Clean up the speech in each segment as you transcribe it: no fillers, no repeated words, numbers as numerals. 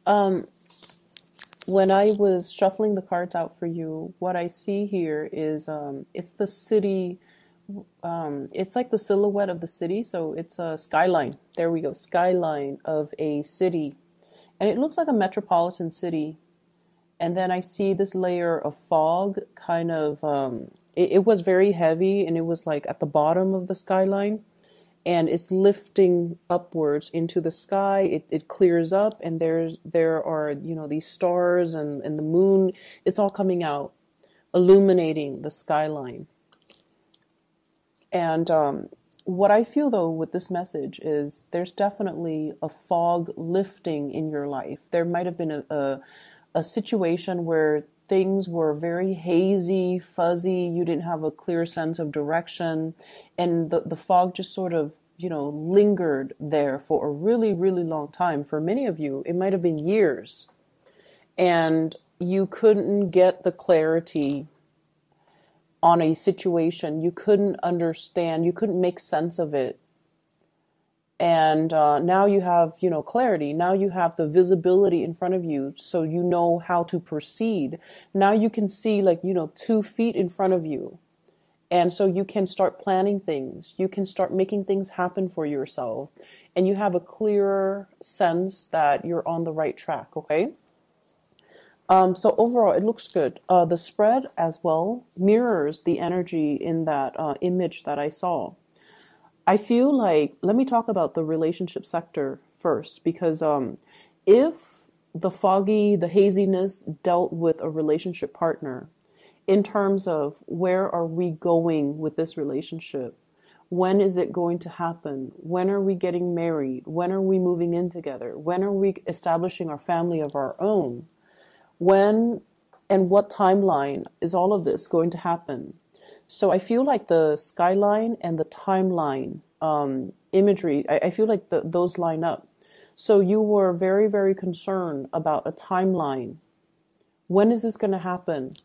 Um, when I was shuffling the cards out for you, what I see here is it's the city. It's like the silhouette of the city, so it's a skyline. There we go, skyline of a city, and it looks like a metropolitan city. And then I see this layer of fog, kind of. It was very heavy, and it was like at the bottom of the skyline, and it's lifting upwards into the sky. It clears up, and there are these stars and the moon. It's all coming out, illuminating the skyline. And what I feel though with this message is there's definitely a fog lifting in your life. There might have been a situation where things were very hazy, fuzzy, you didn't have a clear sense of direction, and the fog just sort of, lingered there for a really, really long time. For many of you, it might have been years, and you couldn't get the clarity on a situation. You couldn't understand, you couldn't make sense of it. And now you have, clarity. Now you have the visibility in front of you, so you know how to proceed. Now you can see 2 feet in front of you. And so you can start planning things. You can start making things happen for yourself. And you have a clearer sense that you're on the right track, okay? So overall, it looks good. The spread as well mirrors the energy in that image that I saw. I feel like, let me talk about the relationship sector first, because if the haziness dealt with a relationship partner in terms of where are we going with this relationship? When is it going to happen? When are we getting married? When are we moving in together? When are we establishing our family of our own? When and what timeline is all of this going to happen? So I feel like the skyline and the timeline imagery, I feel like those line up. So you were very, very concerned about a timeline. When is this going to happen?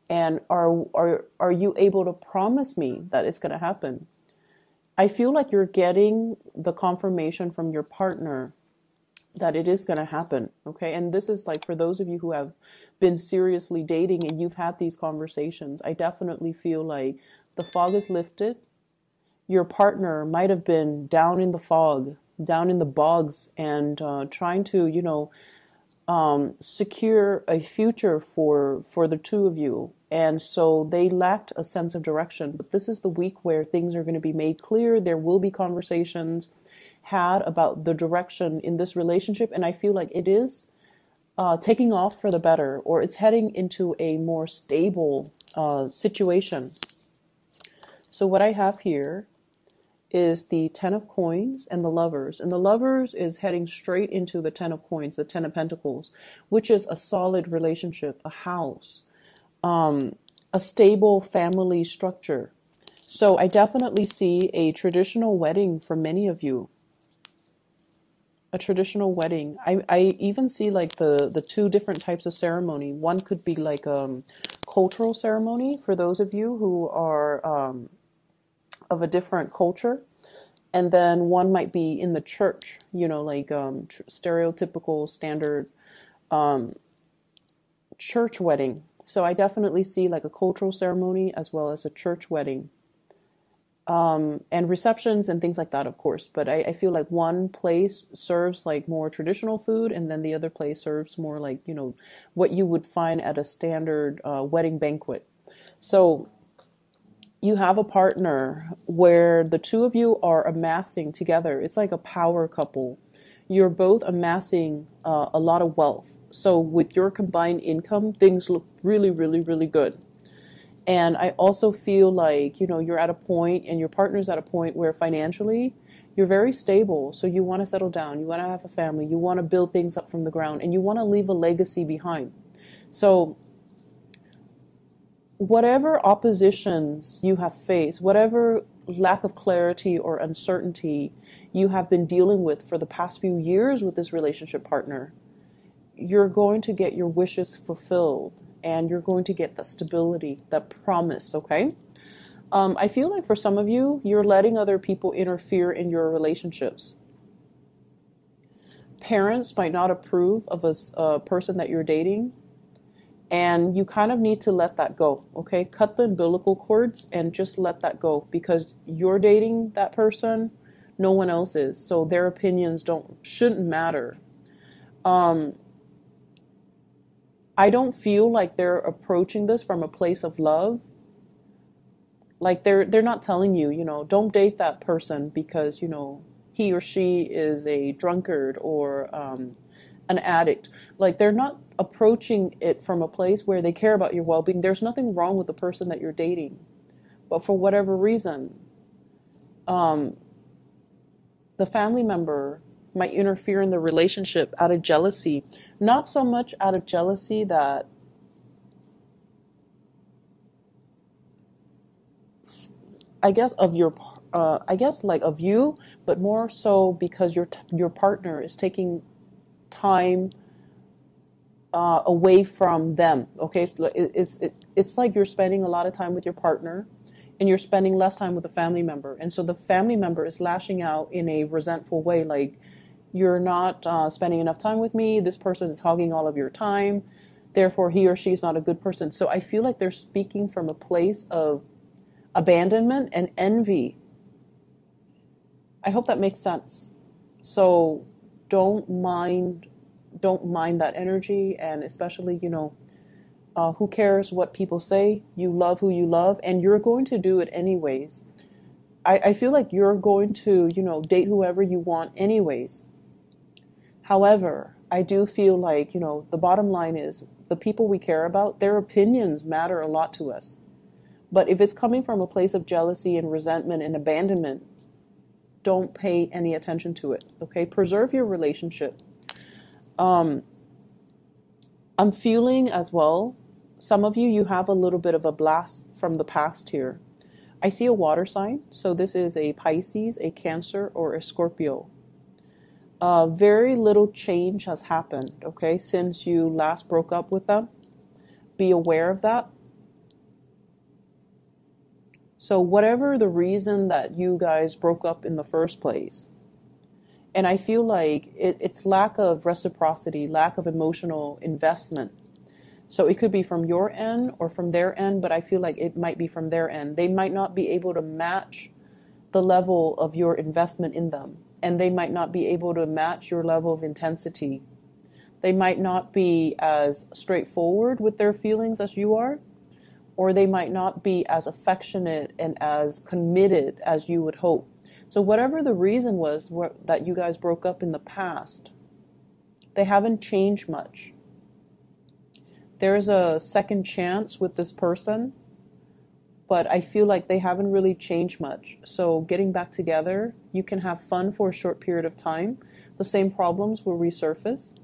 And are you able to promise me that it's going to happen? I feel like you're getting the confirmation from your partner that it is going to happen, okay? And this is like for those of you who have been seriously dating and you've had these conversations, I definitely feel like the fog is lifted. Your partner might have been down in the fog, down in the bogs, and trying to, secure a future for the two of you. And so they lacked a sense of direction. But this is the week where things are going to be made clear. There will be conversations had about the direction in this relationship, and I feel like it is taking off for the better, or it's heading into a more stable situation. So what I have here is the Ten of Coins and the Lovers, and the Lovers is heading straight into the Ten of Coins, the Ten of Pentacles, which is a solid relationship, a house, a stable family structure. So I definitely see a traditional wedding for many of you. A traditional wedding. I even see like the two different types of ceremony. One could be like cultural ceremony for those of you who are of a different culture. And then one might be in the church, stereotypical standard church wedding. So I definitely see like a cultural ceremony as well as a church wedding. And receptions and things like that, of course. But I feel like one place serves like more traditional food, and then the other place serves more like, what you would find at a standard wedding banquet. So you have a partner where the two of you are amassing together. It's like a power couple. You're both amassing a lot of wealth. So with your combined income, things look really, really, really good. And I also feel like, you're at a point and your partner's at a point where financially you're very stable. So you want to settle down. You want to have a family. You want to build things up from the ground, and you want to leave a legacy behind. So whatever oppositions you have faced, whatever lack of clarity or uncertainty you have been dealing with for the past few years with this relationship partner, you're going to get your wishes fulfilled. And you're going to get the stability, the promise, okay? I feel like for some of you, you're letting other people interfere in your relationships. parents might not approve of a person that you're dating, and you kind of need to let that go, okay? Cut the umbilical cords and just let that go, because you're dating that person, no one else is. So their opinions shouldn't matter. I don't feel like they're approaching this from a place of love. Like they're not telling you, don't date that person because, he or she is a drunkard or an addict. Like they're not approaching it from a place where they care about your well-being. There's nothing wrong with the person that you're dating. But for whatever reason, the family member might interfere in the relationship out of jealousy. Not so much out of jealousy that I guess of your like of you, but more so because your partner is taking time away from them. Okay, it's like you're spending a lot of time with your partner, and you're spending less time with the family member, and so the family member is lashing out in a resentful way, like you're not spending enough time with me. This person is hogging all of your time. Therefore, he or she is not a good person. So I feel like they're speaking from a place of abandonment and envy. I hope that makes sense. So don't mind that energy, and especially, who cares what people say? You love who you love, and you're going to do it anyways. I feel like you're going to, date whoever you want anyways. However, I do feel like, the bottom line is the people we care about, their opinions matter a lot to us. But if it's coming from a place of jealousy and resentment and abandonment, don't pay any attention to it, okay? Preserve your relationship. I'm feeling as well, some of you have a little bit of a blast from the past here. I see a water sign, so this is a Pisces, a Cancer, or a Scorpio. Very little change has happened, okay, since you last broke up with them. Be aware of that. So whatever the reason that you guys broke up in the first place, and I feel like it's lack of reciprocity, lack of emotional investment. So it could be from your end or from their end, but I feel like it might be from their end. They might not be able to match the level of your investment in them, and they might not be able to match your level of intensity. They might not be as straightforward with their feelings as you are, or they might not be as affectionate and as committed as you would hope. So whatever the reason was that you guys broke up in the past, they haven't changed much. There's a second chance with this person, but I feel like they haven't really changed much. So getting back together, you can have fun for a short period of time. The same problems will resurface.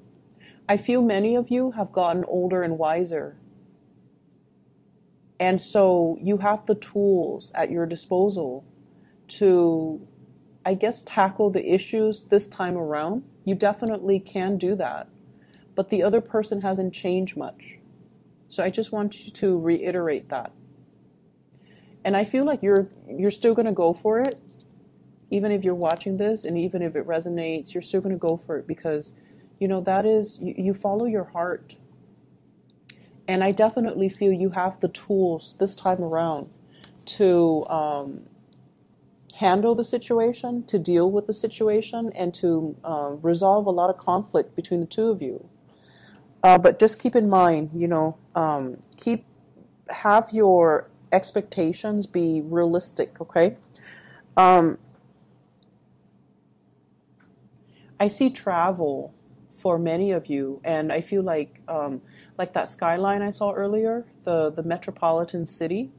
I feel many of you have gotten older and wiser. And so you have the tools at your disposal to, I guess, tackle the issues this time around. You definitely can do that. But the other person hasn't changed much. So I just want you to reiterate that. And I feel like you're still going to go for it. Even if you're watching this and even if it resonates, you're still going to go for it because, that is, you follow your heart. And I definitely feel you have the tools this time around to handle the situation, to deal with the situation, and to resolve a lot of conflict between the two of you. But just keep in mind, have your expectations be realistic, okay? I see travel for many of you, and I feel like that skyline I saw earlier, the metropolitan city,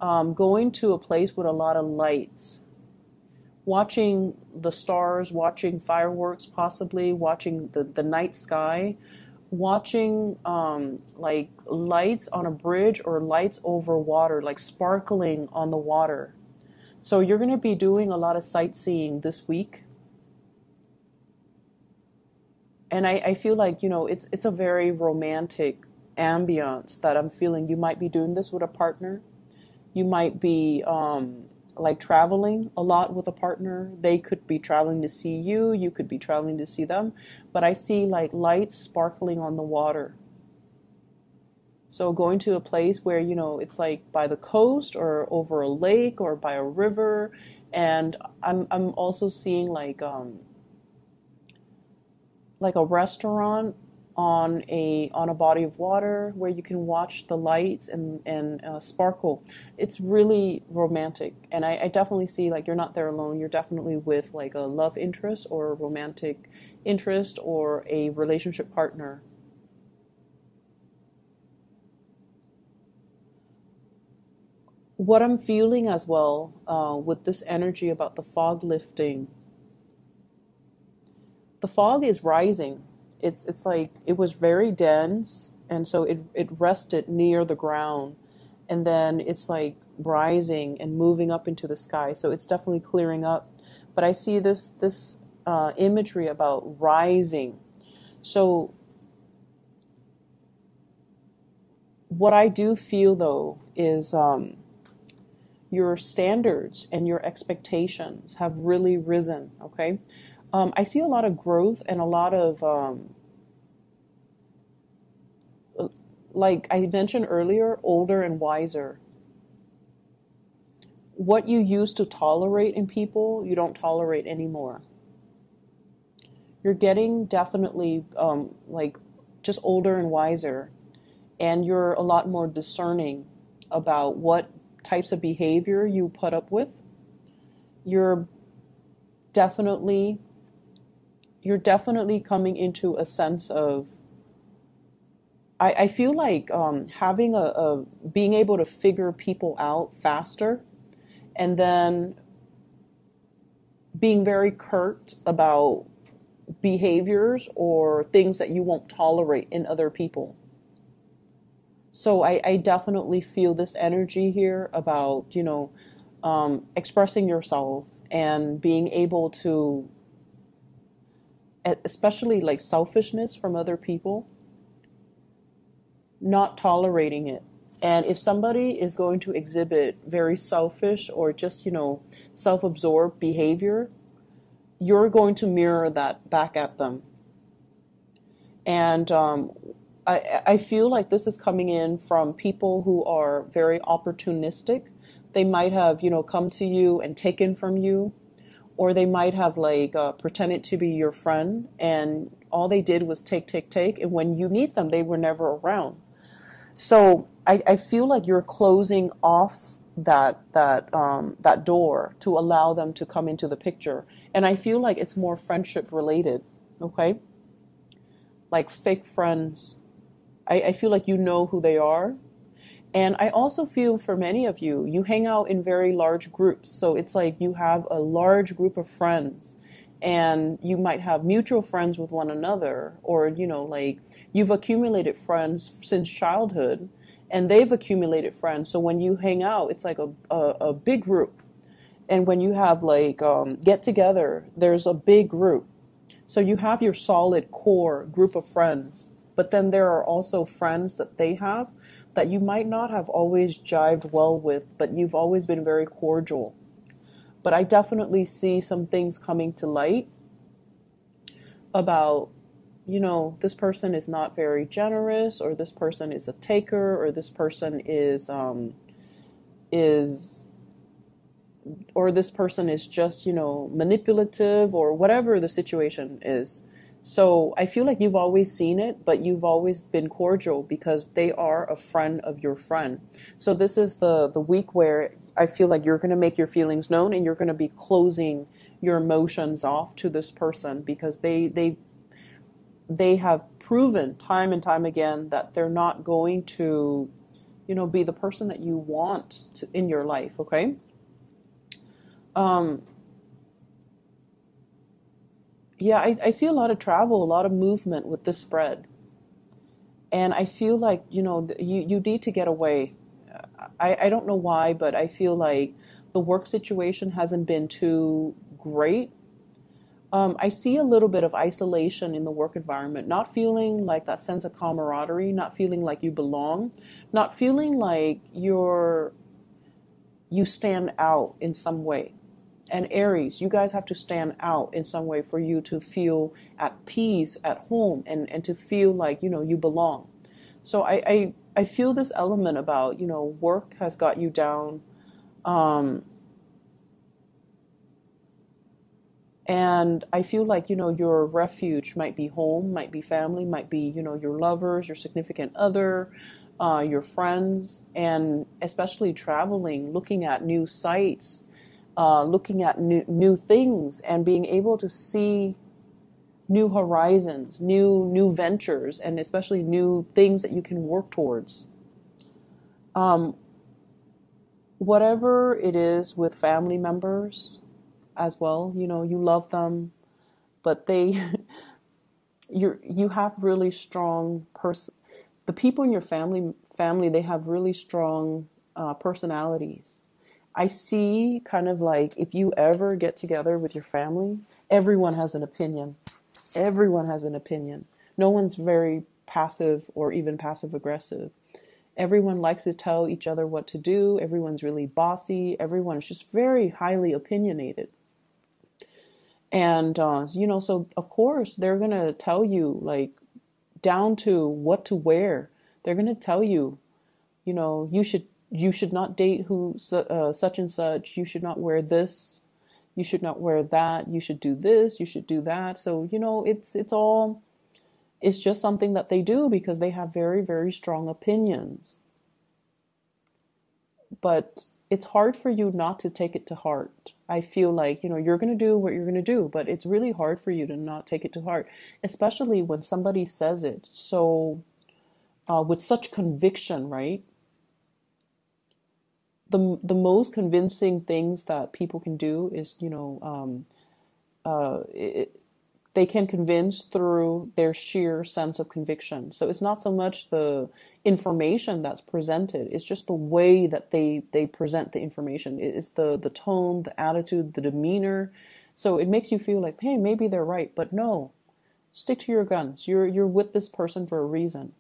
going to a place with a lot of lights, watching the stars, watching fireworks, possibly watching the night sky, watching like lights on a bridge or lights over water, like sparkling on the water. So you're going to be doing a lot of sightseeing this week. And I feel like, it's a very romantic ambiance that I'm feeling. You might be doing this with a partner. You might be like traveling a lot with a partner. They could be traveling to see you, you could be traveling to see them, but I see like lights sparkling on the water. So going to a place where, it's like by the coast or over a lake or by a river. And I'm also seeing like a restaurant on a body of water where you can watch the lights and sparkle. It's really romantic, and I definitely see like you're not there alone. You're definitely with like a love interest or a romantic interest or a relationship partner. What I'm feeling as well with this energy about the fog lifting, the fog is rising. It's like it was very dense, and so it rested near the ground, and then it's like rising and moving up into the sky. So it's definitely clearing up. But I see this imagery about rising. So what I do feel though is your standards and your expectations have really risen. Okay. I see a lot of growth and a lot of, like I mentioned earlier, older and wiser. What you used to tolerate in people, you don't tolerate anymore. You're getting definitely like just older and wiser, and you're a lot more discerning about what types of behavior you put up with. You're definitely you're definitely coming into a sense of, I feel like having a being able to figure people out faster, and then being very curt about behaviors or things that you won't tolerate in other people. So I definitely feel this energy here about, expressing yourself and being able to, especially like selfishness from other people, not tolerating it. And if somebody is going to exhibit very selfish or just, self-absorbed behavior, you're going to mirror that back at them. And I feel like this is coming in from people who are very opportunistic. They might have, come to you and taken from you, or they might have like pretended to be your friend, and all they did was take, take, take, and when you need them, they were never around. So I feel like you're closing off that door to allow them to come into the picture, and I feel like it's more friendship related. Okay, like fake friends. I feel like you know who they are. And I also feel for many of you, you hang out in very large groups. So it's like you have a large group of friends, and you might have mutual friends with one another, or, like you've accumulated friends since childhood, and they've accumulated friends. So when you hang out, it's like a big group. And when you have like get together, there's a big group. So you have your solid core group of friends, but then there are also friends that they have that you might not have always jived well with, but you've always been very cordial. But I definitely see some things coming to light about, this person is not very generous, or this person is a taker, or this person is or this person is just, manipulative, or whatever the situation is. So I feel like you've always seen it, but you've always been cordial because they are a friend of your friend. So this is the week where I feel like you're going to make your feelings known, and you're going to be closing your emotions off to this person, because they have proven time and time again that they're not going to, be the person that you want in your life. Okay. Um, yeah, I see a lot of travel, a lot of movement with this spread. And I feel like, you need to get away. I don't know why, but I feel like the work situation hasn't been too great. I see a little bit of isolation in the work environment, not feeling like that sense of camaraderie, not feeling like you belong, not feeling like you stand out in some way. And Aries, you guys have to stand out in some way for you to feel at peace at home, and to feel like, you belong. So I feel this element about, work has got you down. Um, and I feel like, your refuge might be home, might be family, might be, your lovers, your significant other, your friends, and especially traveling, looking at new sites, looking at new things, and being able to see new horizons, new ventures, and especially new things that you can work towards. Um, Whatever it is with family members as well, you love them, but you have really strong the people in your family, they have really strong personalities. I see kind of like, if you ever get together with your family, everyone has an opinion. Everyone has an opinion. No one's very passive or even passive aggressive. Everyone likes to tell each other what to do. Everyone's really bossy. Everyone's just very highly opinionated. And, so of course they're going to tell you, like, down to what to wear. They're going to tell you, you should not date such and such. You should not wear this. You should not wear that. You should do this. You should do that. So, it's just something that they do because they have very, very strong opinions. But it's hard for you not to take it to heart. I feel like, you're going to do what you're going to do, but it's really hard for you to not take it to heart, especially when somebody says it so with such conviction, right? The most convincing things that people can do is, they can convince through their sheer sense of conviction. So it's not so much the information that's presented, it's just the way that they present the information. It's the tone, the attitude, the demeanor. So it makes you feel like, hey, maybe they're right, but no, stick to your guns. You're with this person for a reason.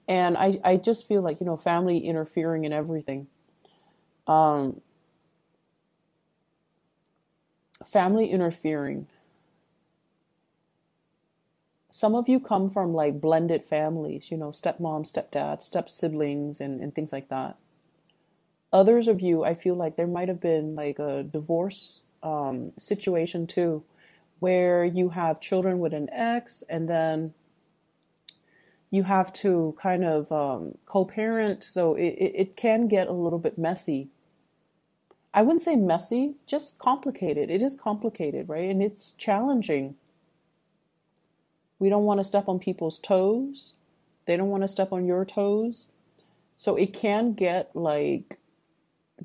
And I just feel like, family interfering in everything. Um, Family interfering. Some of you come from like blended families, stepmom, stepdad, step siblings, and things like that. Others of you, I feel like there might have been like a divorce situation too, where you have children with an ex, and then you have to kind of co-parent. So it can get a little bit messy. I wouldn't say messy, just complicated. It is complicated, right? And it's challenging. We don't want to step on people's toes. They don't want to step on your toes. So it can get like,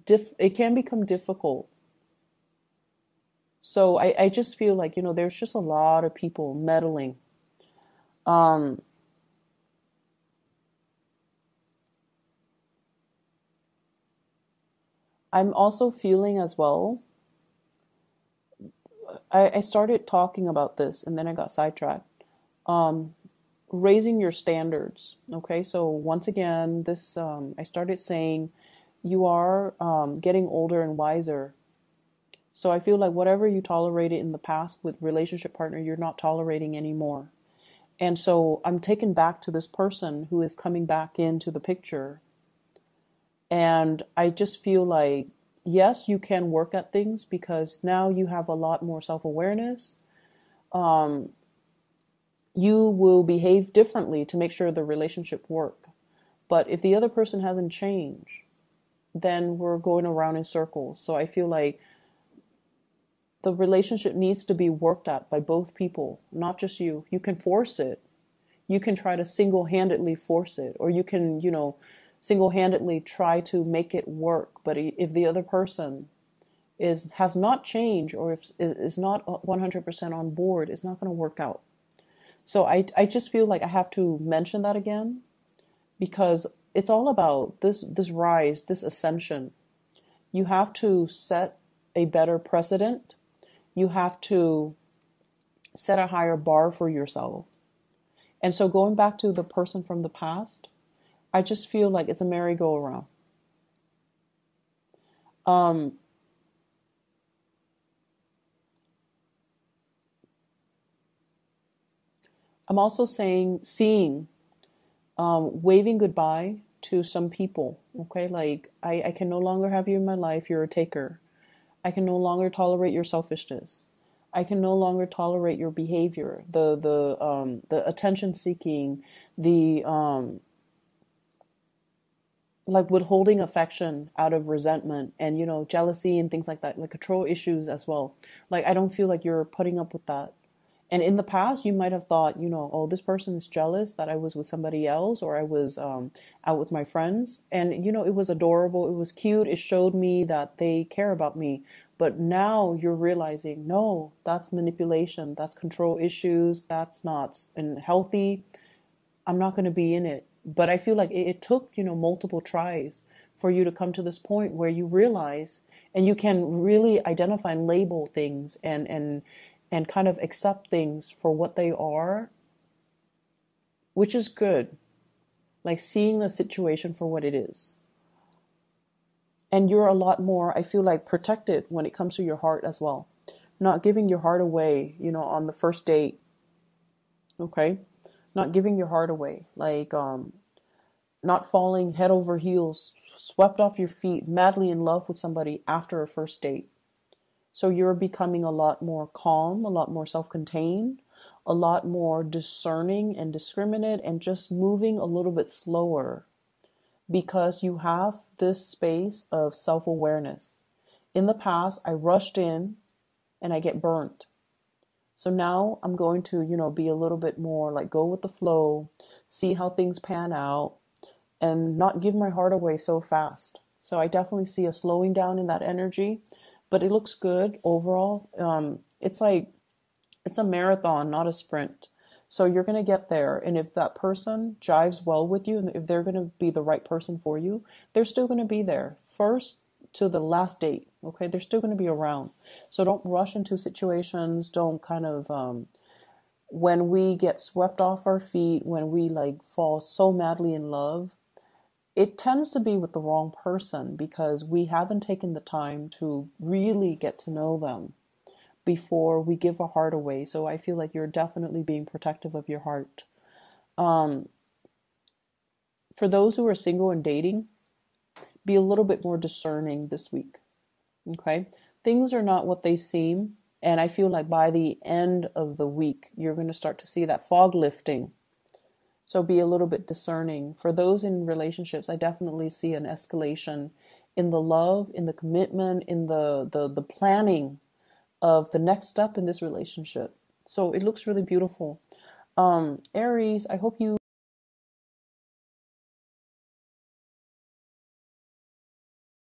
it can become difficult. So I just feel like, there's just a lot of people meddling. Um, I'm also feeling as well, I started talking about this and then I got sidetracked. Um, Raising your standards. Okay, so once again, this I started saying you are getting older and wiser. So I feel like whatever you tolerated in the past with relationship partner, you're not tolerating anymore. And so I'm taken back to this person who is coming back into the picture. And I just feel like, yes, you can work at things because now you have a lot more self-awareness. Um, you will behave differently to make sure the relationship work. But if the other person hasn't changed, then we're going around in circles. So I feel like the relationship needs to be worked at by both people, not just you. You can force it. You can try to single-handedly force it, or you can, single-handedly try to make it work. But if the other person has not changed, or if is not 100% on board, it's not going to work out. So I just feel like I have to mention that again, because it's all about this rise, this ascension. You have to set a better precedent. You have to set a higher bar for yourself. And so going back to the person from the past, I just feel like it's a merry-go-round. Um, I'm also seeing, waving goodbye to some people. Okay, like I can no longer have you in my life. You're a taker. I can no longer tolerate your selfishness. I can no longer tolerate your behavior, the attention seeking, the like withholding affection out of resentment and jealousy and things like that, like control issues as well. Like I don't feel like you're putting up with that. And in the past, you might have thought, oh, this person is jealous that I was with somebody else or I was out with my friends. And, it was adorable. It was cute. It showed me that they care about me. But now you're realizing, no, that's manipulation. That's control issues. That's not healthy. I'm not going to be in it. But I feel like it took, multiple tries for you to come to this point where you realize and you can really identify and label things and kind of accept things for what they are, which is good. Like seeing the situation for what it is. And you're a lot more, I feel like, protected when it comes to your heart as well. Not giving your heart away, on the first date. Okay? Not giving your heart away. Like, not falling head over heels, swept off your feet, madly in love with somebody after a first date. So you're becoming a lot more calm, a lot more self-contained, a lot more discerning and discriminate, and just moving a little bit slower because you have this space of self-awareness. In the past, I rushed in and I get burnt. So now I'm going to, be a little bit more like go with the flow, see how things pan out, and not give my heart away so fast. So I definitely see a slowing down in that energy, but it looks good overall. It's a marathon, not a sprint. So you're going to get there. And if that person jives well with you, and if they're going to be the right person for you, they're still going to be there first to the last date. Okay. They're still going to be around. So don't rush into situations. Don't kind of, when we get swept off our feet, when we like fall so madly in love, it tends to be with the wrong person because we haven't taken the time to really get to know them before we give our heart away. So I feel like you're definitely being protective of your heart. Um, for those who are single and dating, be a little bit more discerning this week. Okay? Things are not what they seem. And I feel like by the end of the week, you're going to start to see that fog lifting. So be a little bit discerning. For those in relationships, I definitely see an escalation in the love, in the commitment, in the planning of the next step in this relationship. So it looks really beautiful. Aries, I hope you